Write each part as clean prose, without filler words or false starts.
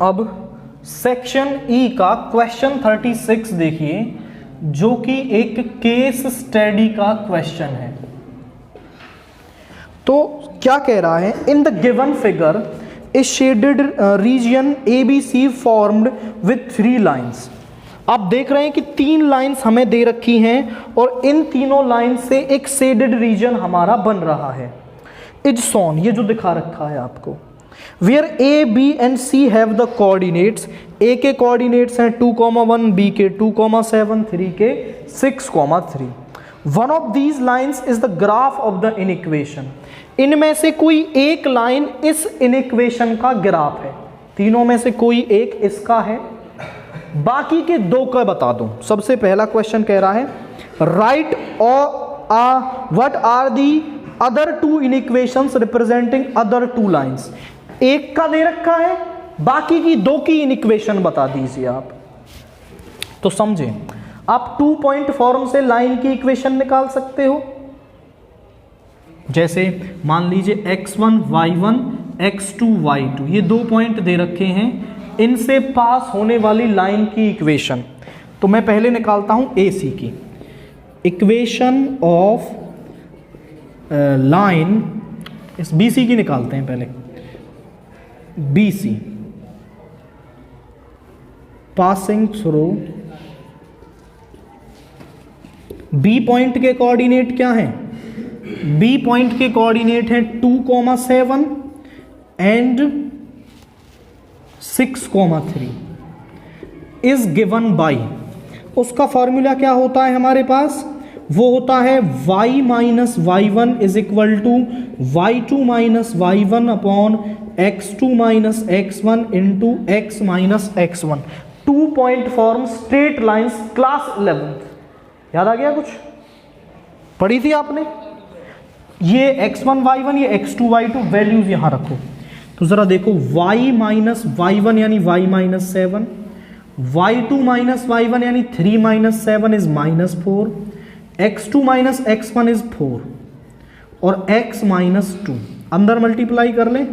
अब section E का question 36 देखिए, जो कि एक केस स्टडी का क्वेश्चन है। तो क्या कह रहा है, in the given figure a shaded region A B C formed with 3 lines. आप देख रहे हैं कि 3 लाइन्स हमें दे रखी हैं और इन तीनों लाइन से एक शेडेड रीजन हमारा बन रहा है। इज शोन, ये जो दिखा रखा है आपको, where a b and c have the coordinates, a के कोऑर्डिनेट्स हैं 2,1, बी के 2,7, 3 के 6,3। One of these lines is the graph of the inequation. इनमें से कोई एक लाइन इस इनइक्वेशन का ग्राफ है, तीनों में से कोई एक इसका है, बाकी के 2 का बता दो। सबसे पहला क्वेश्चन कह रहा है right what are the other 2 inequations representing other 2 lines. एक का दे रखा है, बाकी की 2 की इनइक्वेशन बता दीजिए आप। तो समझें, आप 2 पॉइंट फॉर्म से लाइन की इक्वेशन निकाल सकते हो। जैसे मान लीजिए x1 y1 x2 y2, ये 2 पॉइंट दे रखे हैं, इनसे पास होने वाली लाइन की इक्वेशन। तो मैं पहले निकालता हूं AC की इक्वेशन ऑफ लाइन, इस BC की निकालते हैं पहले। BC passing through, B point के कोऑर्डिनेट क्या हैं? B पॉइंट के कोऑर्डिनेट हैं 2,7 एंड 6,3 इज गिवन बाई, उसका फॉर्मूला क्या होता है हमारे पास? वो होता है y minus y1 is equal to y2 minus y1 upon x2 minus x1 into x minus x1। 2 point form straight lines, class 11th। याद आ गया कुछ? पढ़ी थी आपने? ये x1 y1, ये x2 y2 वैल्यूज यहां रखो। तो जरा देखो, y माइनस y1 यानी y minus 7, y2 minus y1 यानी 3 minus 7 is minus 4, x2 minus x1 is 4 और x माइनस 2 अंदर मल्टीप्लाई कर लें।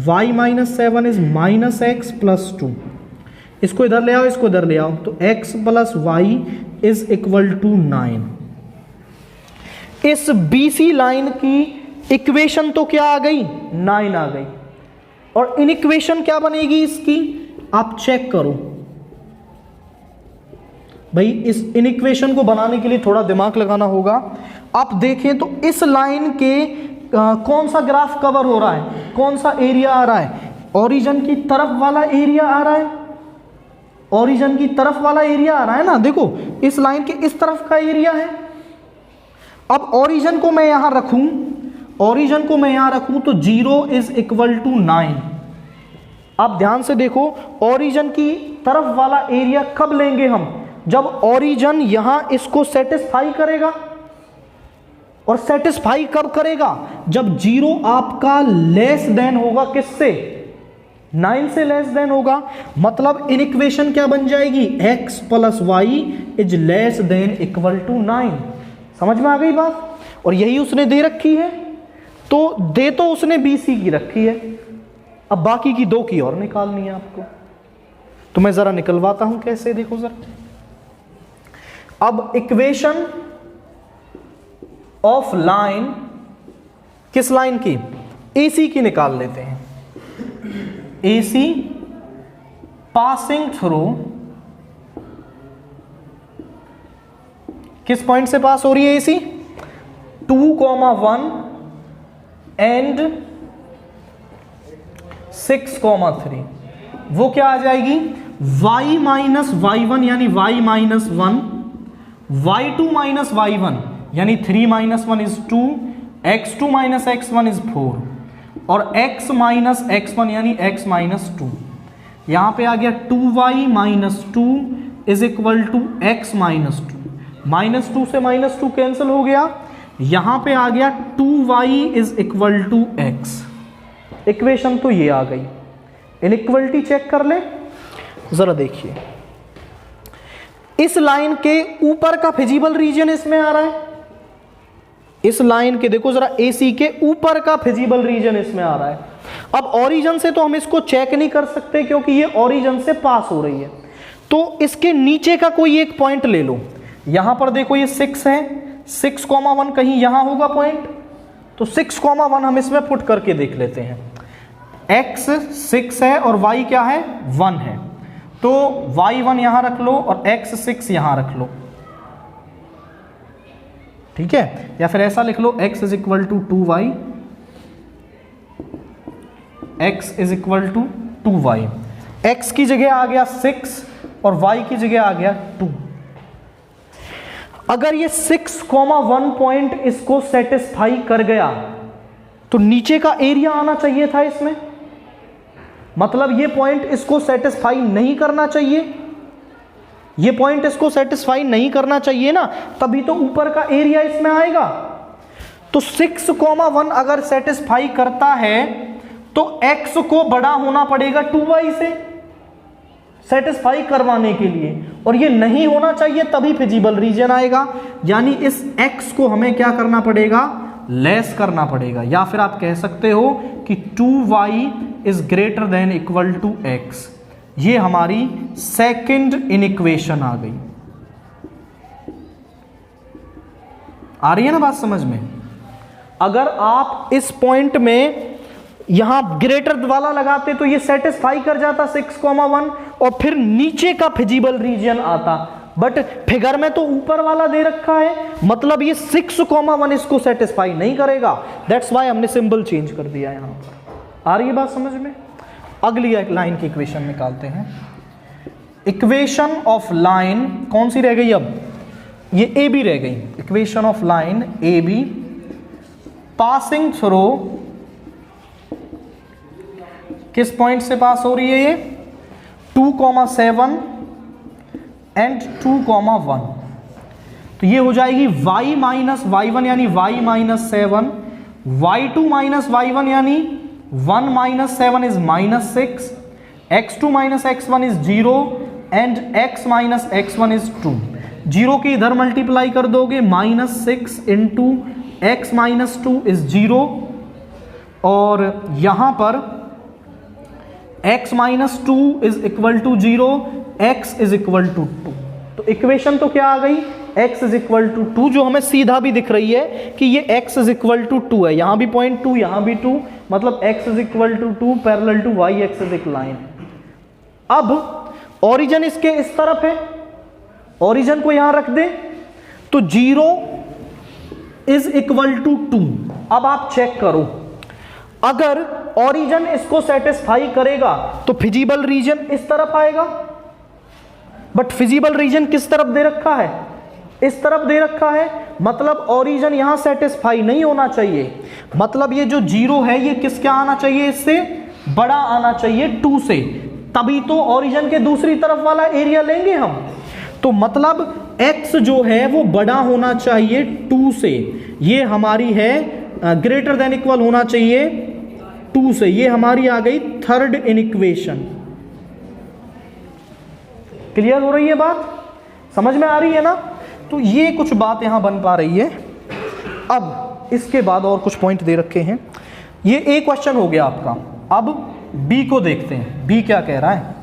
y minus 7 is minus x plus 2, इसको इधर ले आओ, इसको इधर ले आओ, तो x plus y is equal to 9। इस BC लाइन की इक्वेशन तो क्या आ गई? 9 आ गई। और इन इक्वेशन क्या बनेगी इसकी? आप चेक करो भाई, इस इन इक्वेशन को बनाने के लिए थोड़ा दिमाग लगाना होगा। आप देखें तो इस लाइन के कौन सा ग्राफ कवर हो रहा है, कौन सा एरिया आ रहा है? ओरिजिन की तरफ वाला एरिया आ रहा है, ओरिजिन की तरफ वाला एरिया आ रहा है ना। देखो, इस लाइन के इस तरफ का एरिया है। अब ओरिजिन को मैं यहां रखूं, ओरिजिन को मैं यहां रखूं तो 0 इज इक्वल टू 9। आप ध्यान से देखो, ओरिजिन की तरफ वाला एरिया कब लेंगे हम? जब ओरिजिन यहां इसको सेटिस्फाई करेगा। और सेटिस्फाई कब करेगा? जब 0 आपका लेस देन होगा किससे? 9 से लेस देन होगा। मतलब इन इक्वेशन क्या बन जाएगी? x plus y is less than equal to 9। समझ में आ गई बात? और यही उसने दे रखी है, तो दे तो उसने BC की रखी है, अब बाकी की 2 की और निकालनी है आपको। तो मैं जरा निकलवाता हूं कैसे, देखो जरा। अब इक्वेशन ऑफ लाइन, किस लाइन की? AC की निकाल लेते हैं। AC पासिंग थ्रू, किस पॉइंट से पास हो रही है AC? 2,1 एंड 6,3। वो क्या आ जाएगी? y माइनस y1 यानी y minus 1, y2 minus y1 यानी 3 minus 1 is 2, x2 minus x1 is 4 और x माइनस x1 यानी x माइनस 2। यहां पे आ गया 2y minus 2 is equal to x minus 2। Minus 2 से माइनस 2 कैंसिल हो गया, यहां पे आ गया 2y is equal to x। Equation तो ये आ गई। इनइक्वलिटी चेक कर ले जरा, देखिए इस लाइन के ऊपर का फिजिबल रीजन इसमें आ रहा है, इस लाइन के देखो जरा AC के ऊपर का फिजिबल रीजन इसमें आ रहा है। अब ओरिजिन से तो हम इसको चेक नहीं कर सकते क्योंकि ये ओरिजिन से पास हो रही है, तो इसके नीचे का कोई एक पॉइंट ले लो। यहां पर देखो ये 6 है, 6,1 कहीं यहां होगा पॉइंट, तो 6,1 हम इसमें पुट करके देख लेते हैं। x 6 है और y क्या है 1 है, तो y1 यहां रख लो और x 6 यहां रख लो, ठीक है। या फिर ऐसा लिख लो x is equal to 2y, x is equal to 2y। x की जगह आ गया 6 और y की जगह आ गया 2। अगर ये 6,1 पॉइंट इसको सेटिस्फाई कर गया तो नीचे का एरिया आना चाहिए था इसमें, मतलब ये पॉइंट इसको सेटिस्फाई नहीं करना चाहिए, ये पॉइंट इसको सेटिस्फाई नहीं करना चाहिए ना, तभी तो ऊपर का एरिया इसमें आएगा। तो 6,1 अगर सेटिस्फाई करता है तो x को बड़ा होना पड़ेगा 2y से सेटिस्फाई करवाने के लिए, और ये नहीं होना चाहिए तभी फिजिबल रीजन आएगा। यानी इस x को हमें क्या करना पड़ेगा, लेस करना पड़ेगा, या फिर आप कह सकते हो कि 2y is greater than equal to x। ये हमारी सेकंड इनइक्वेशन आ गई। आ रही है ना बात समझ में? अगर आप इस पॉइंट में यहां ग्रेटर वाला लगाते तो ये सेटिस्फाई कर जाता 6,1 और फिर नीचे का फिजिबल रीजन आता, बट फिगर में तो ऊपर वाला दे रखा है, मतलब ये 6,1 इसको सेटिस्फाई नहीं करेगा। दैट्स वाई हमने सिंबल चेंज कर दिया यहां पर। आ रही है बात समझ में? अगली एक लाइन की इक्वेशन निकालते हैं। इक्वेशन ऑफ लाइन कौन सी रह गई अब? ये ए बी रह गई। Equation of line A be passing through, किस पॉइंट से पास हो रही है ये? 2,7 एंड 2,1। तो ये हो जाएगी y माइनस y1 यानी y minus 7, y2 minus y1 यानी 1 minus 7 is minus 6, x2 minus x1 is 0 and x minus x1 is 2। 0 की इधर मल्टीप्लाई कर दोगे, minus 6 into x minus 2 is 0, और यहां पर x minus 2 is equal to 0, x is equal to 2। तो equation तो क्या आ गई? x इज इक्वल टू 2, जो हमें सीधा भी दिख रही है कि ये x इज इक्वल टू 2 है, यहां भी पॉइंट 2 यहां भी 2, मतलब x is equal to 2 parallel to y axis एक लाइन। अब ओरिजिन इसके इस तरफ है, ओरिजिन को यहां रख दे तो 0 इज इक्वल टू 2। अब आप चेक करो, अगर ओरिजिन इसको सेटिस्फाई करेगा तो फिजिबल रीजन इस तरफ आएगा, बट फिजिबल रीजन किस तरफ दे रखा है? इस तरफ दे रखा है, मतलब ओरिजिन यहां सेटिस्फाई नहीं होना चाहिए, मतलब ये जो 0 है ये किसका आना चाहिए? इससे बड़ा आना चाहिए 2 से, तभी तो ओरिजिन के दूसरी तरफ वाला एरिया लेंगे हम। तो मतलब x जो है वो बड़ा होना चाहिए 2 से, ये हमारी है ग्रेटर देन इक्वल होना चाहिए 2 से। ये हमारी आ गई थर्ड इनइक्वेशन। क्लियर हो रही है बात? समझ में आ रही है ना? तो ये कुछ बात यहां बन पा रही है। अब इसके बाद और कुछ पॉइंट दे रखे हैं। ये ए क्वेश्चन हो गया आपका। अब बी को देखते हैं, बी क्या कह रहा है?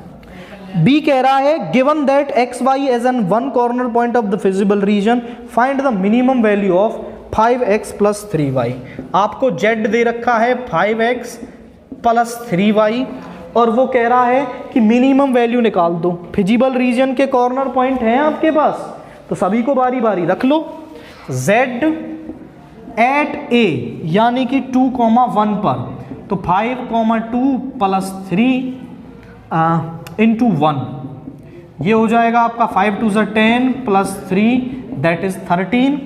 बी कह रहा है given that x y as an one corner point of the feasible region find the minimum value of 5x plus 3y। आपको z दे रखा है 5x प्लस 3y, और वो कह रहा है कि मिनिमम वैल्यू निकाल दो। फिजिबल रीजन के कॉर्नर पॉइंट हैं आपके पास, तो सभी को बारी बारी रख लो। z एट a यानी कि 2,1 पर, तो 5,2 प्लस 3 इंटू 1, ये हो जाएगा आपका 5 2 10 plus 3 that is 13।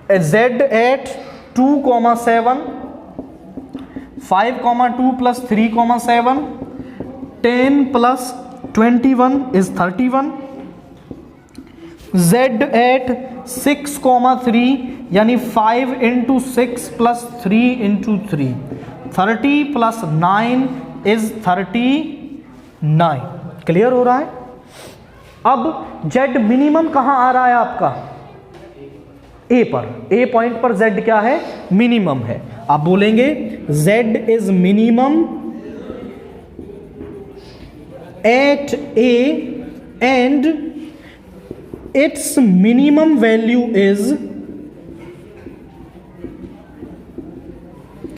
z at 2,7, 5,2 plus 3,7, 10 plus 21 is 31। z at 6,3 यानी 5 into 6 plus 3 into 3, 30 plus 9 is 39। Clear हो रहा है? अब z मिनिमम कहां आ रहा है आपका? ए पर, ए पॉइंट पर z क्या है? मिनिमम है। आप बोलेंगे z is minimum at A and its minimum value is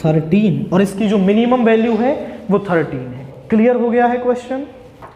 13 और इसकी जो मिनिमम वैल्यू है वो 13 है। क्लियर हो गया है क्वेश्चन?